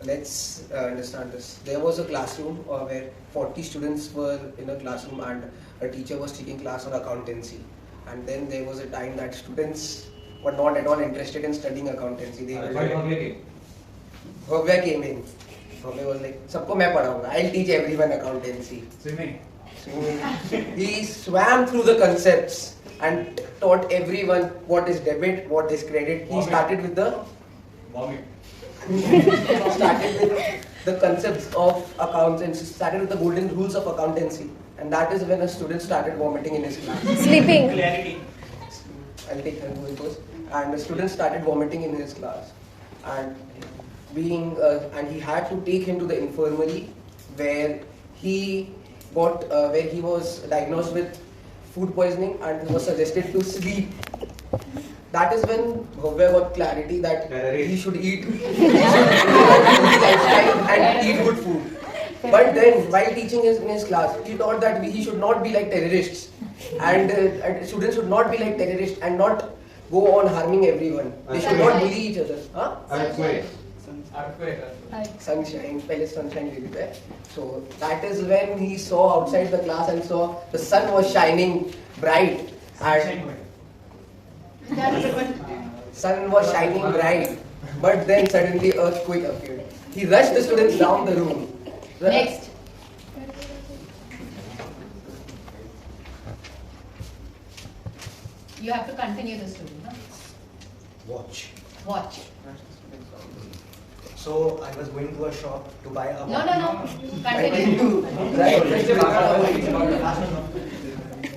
let's understand this. There was a classroom where 40 students were in a classroom and a teacher was taking class on accountancy. And then there was a time that students were not at all interested in studying accountancy. They were Bhavya came in. Bhavya was like, "Sabko main padhaunga. I'll teach everyone accountancy." Swimming. He swam through the concepts and taught everyone what is debit, what is credit. He started with the concepts of accounts and started with the golden rules of accountancy. And that is when a student started vomiting in his class. Sleeping. Clarity. I'll take her going first. And the student started vomiting in his class. And and he had to take him to the infirmary where he was diagnosed with food poisoning and he was suggested to sleep. That is when Bhavya got clarity that he should eat and eat good food. But then, while teaching in his class, he taught that he should not be like terrorists, and students should not be like terrorists and not go on harming everyone. They should not bully each other. Huh? Sunshine, pehle sunshine really there. So that is when he saw outside the class and saw the sun was shining bright and sun was shining bright. But then suddenly earthquake appeared. He rushed the students down the room. Next. You have to continue the story, no? Watch. So I was going to a shop to buy a No. Continue.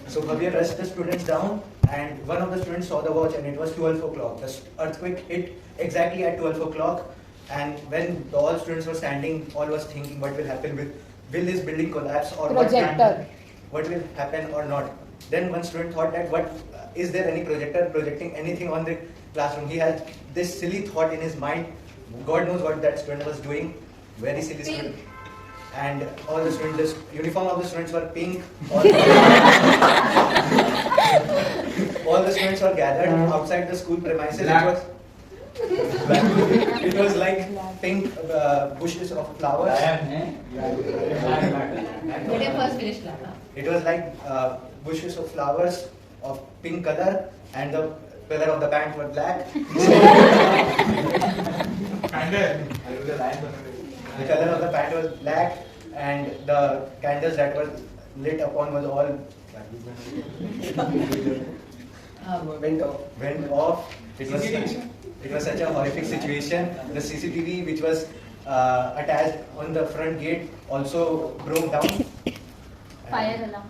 So Bhavya rushed the students down and one of the students saw the watch and it was 12 o'clock. The earthquake hit exactly at 12 o'clock and when all students were standing, all was thinking what will happen will this building collapse or what will happen or not. Then one student thought that is there any projector projecting anything on the classroom? He had this silly thought in his mind. God knows what that student was doing. Very silly student. And all the students, the uniform of the students were pink. All the students were gathered outside the school premises. It was like pink bushes of flowers. It was like bushes of flowers of pink color and the color of the pant was black. The color of the pant was black and the candles that were lit upon was all went off. It was such a horrific situation. The CCTV which was attached on the front gate also broke down. Fire alarm.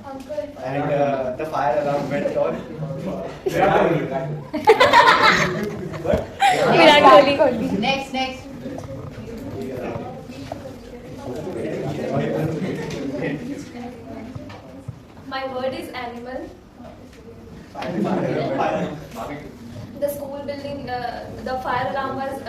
And the fire alarm went on. Virat Kohli. Next. My word is animal. The school building, the fire alarm was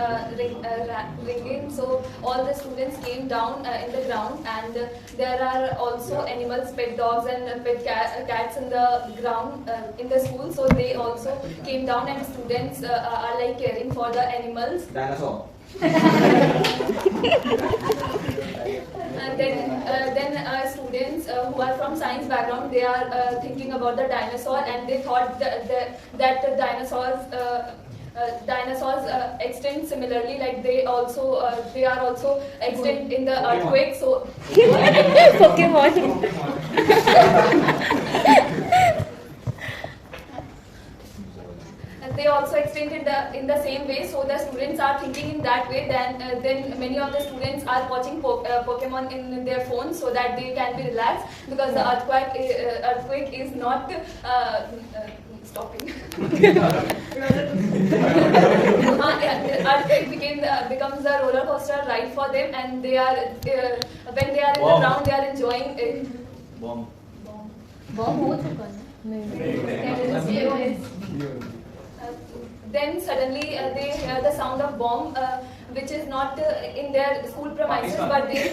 ringing, so all the students came down in the ground, and there are also animals, pet dogs and pet cats in the ground in the school, so they also came down, and students are like caring for the animals. Dinosaur. And then students who are from science background, they are thinking about the dinosaur, and they thought that the dinosaurs extend similarly, like they are also extinct in the earthquake. So Pokemon. they also extended in the same way, so the students are thinking in that way. Then many of the students are watching Pokemon in their phones so that they can be relaxed, because the earthquake is not stopping. Earthquake becomes a roller coaster ride for them, and they are when they are in the ground, they are enjoying it. Bomb हो चुका है. Then suddenly they hear the sound of bomb, which is not in their school premises, but they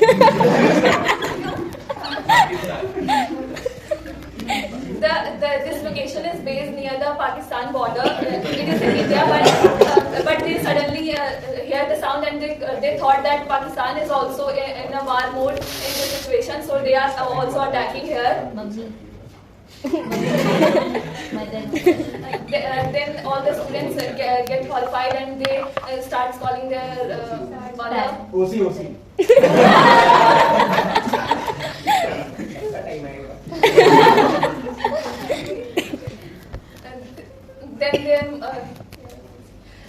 this location is based near the Pakistan border. It is in India, but they suddenly hear the sound and they thought that Pakistan is also in a war mode in this situation, so they are also attacking here. Then all the students get qualified and they start calling their mother. OC.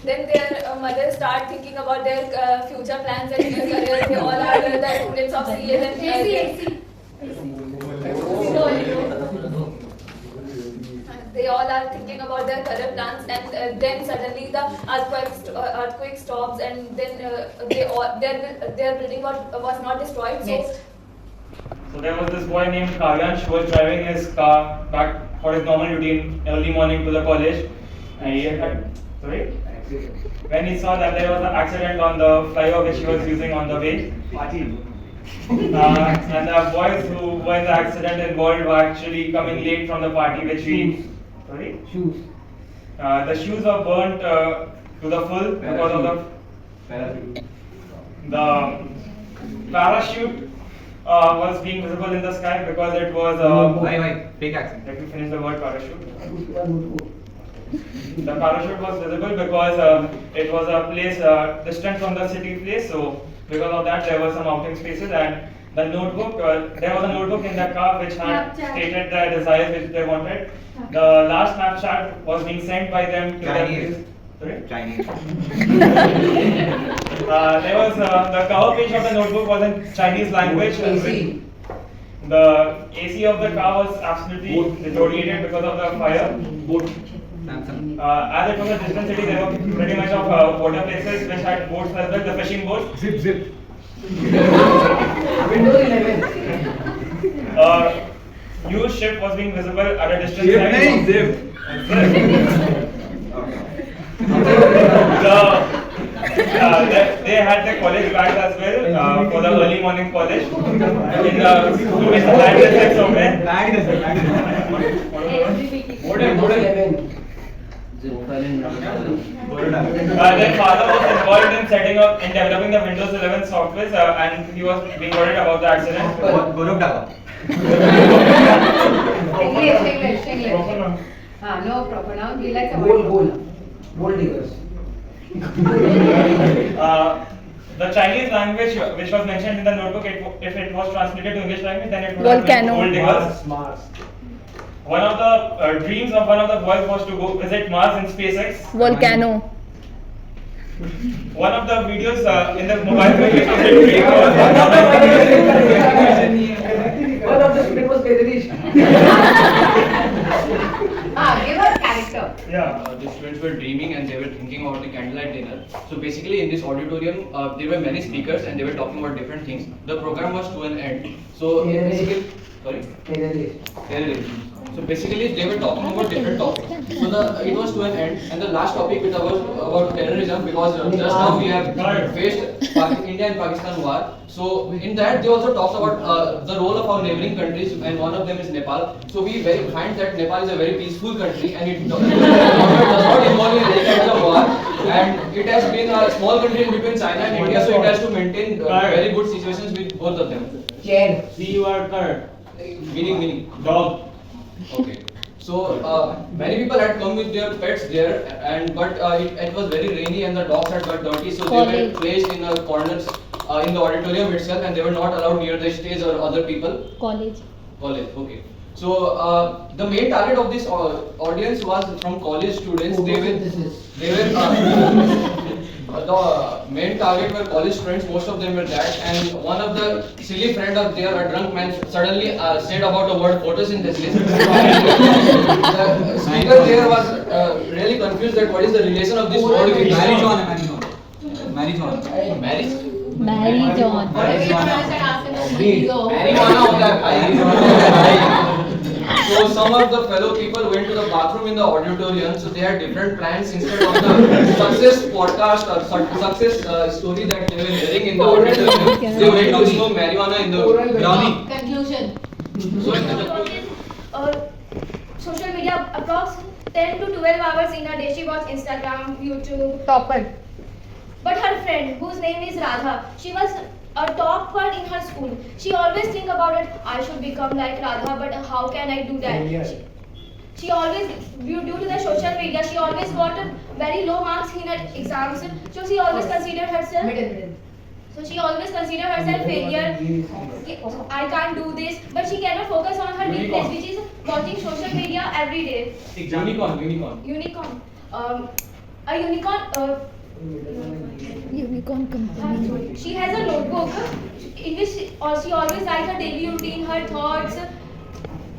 Then their mothers start thinking about their future plans and their career. They all are the students of CA and they all are thinking about their career plans, and then suddenly the earthquake stops, and then their building was not destroyed. So there was this boy named Kavyansh who was driving his car back for his normal routine early morning to the college, and when he saw that there was an accident on the flyover which he was using on the way. And the boys who were in the accident involved were actually coming late from the party, which we the shoes were burnt to the full because of the parachute was being visible in the sky because it was fake accident. Let me finish the word parachute. The parachute was visible because it was a place distant from the city place, so because of that there were some outing spaces, and the notebook, there was a notebook in the car which had stated the desires which they wanted. The last Snapchat was being sent by them to Chinese. There was the cover page of the notebook was in Chinese language. The AC of the car was absolutely deteriorated because of the fire. As it was a distant city, there were pretty much of water places which had boats as well, the fishing boats. Zip. Windows 11. Huge ship was being visible at a distance. Zip. They had their college bags as well for the early morning college. In the bag is somewhere. Windows 11. Their father was involved in setting up and developing the Windows 11 software, and he was being worried about the accident. English. No proper noun. He likes Gold diggers. The Chinese language which was mentioned in the notebook, if it was translated to English language, then it would Volcano. have been gold diggers. Mars. One of the dreams of one of the boys was to go visit Mars in SpaceX. Volcano. One of the videos in the mobile phone of the dream was One of the students was Pedrish. give a character. yeah. The students were dreaming and they were thinking about the candlelight dinner. So basically in this auditorium, there were many speakers and they were talking about different things. The program was to an end. So basically, So basically they were talking about different topics. So it was to an end, and the last topic which was about terrorism, because just now we have faced India and Pakistan war. So in that they also talked about the role of our neighboring countries, and one of them is Nepal. So we find that Nepal is a very peaceful country and it does not involve in any kind of war, and it has been a small country in between China and India, so it has to maintain very good situations with both of them. Chair. See, you are correct. Meaning Dog. Okay. So many people had come with their pets there, but it was very rainy and the dogs had got dirty, so they were placed in the corners in the auditorium itself, and they were not allowed near the stage or other people. College. Okay. So the main target of this audience was from college students. The main target were college students, most of them were that, and one of the silly friend of theirs, a drunk man, suddenly said about the word photosynthesis. The speaker there was really confused that what is the relation of this word with marriage. So some of the fellow people went to the bathroom in the auditorium, so they had different plans instead of the success podcast or success story that they were hearing in the auditorium. They went to smoke marijuana in the ground. Conclusion. So in the conclusion, social media approx 10 to 12 hours in a day. She watch Instagram, YouTube. Topper. But her friend, whose name is Radha, she was a topper in her school. She always think about it. I should become like Radha, but how can I do that? She always, due to the social media, she always got very low marks in her exams. So she always considered herself. So she always considered herself failure. I can't do this, but she cannot focus on her weakness, which is watching social media every day. Unicorn. Unicorn. A unicorn. Unicorn company. She has a notebook in which she always writes her daily routine, her thoughts.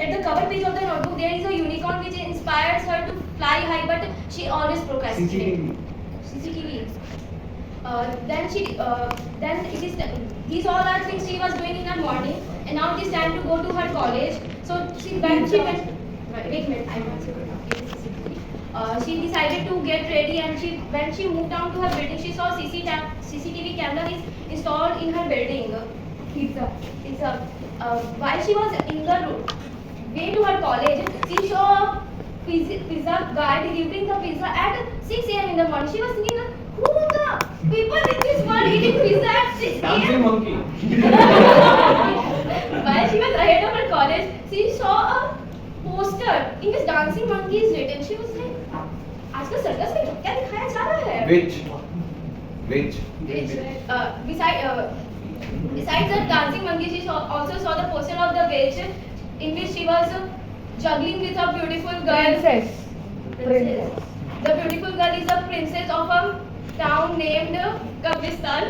At the cover page of the notebook, there is a unicorn which inspires her to fly high, but she always procrastinates. CCTV. Then it is these all are things she was doing in her morning, and now it is time to go to her college. So she went. Wait a minute, I want to. She decided to get ready, and when she moved down to her building, she saw CCTV camera is installed in her building. While she was in the way to her college, she saw a pizza guy delivering the pizza at 6 a.m. in the morning. She was thinking, who the people in this world eating pizza at 6 a.m.? Dancing monkey. While she was ahead of her college, she saw a poster in which dancing monkey is written. She was like, आजकल circus में क्या दिखाया जा रहा है? Which? Besides the dancing monkey, she also saw the poster of the witch, in which she was juggling with a beautiful girl. Princess. The beautiful girl is a princess of a town named Kapistan.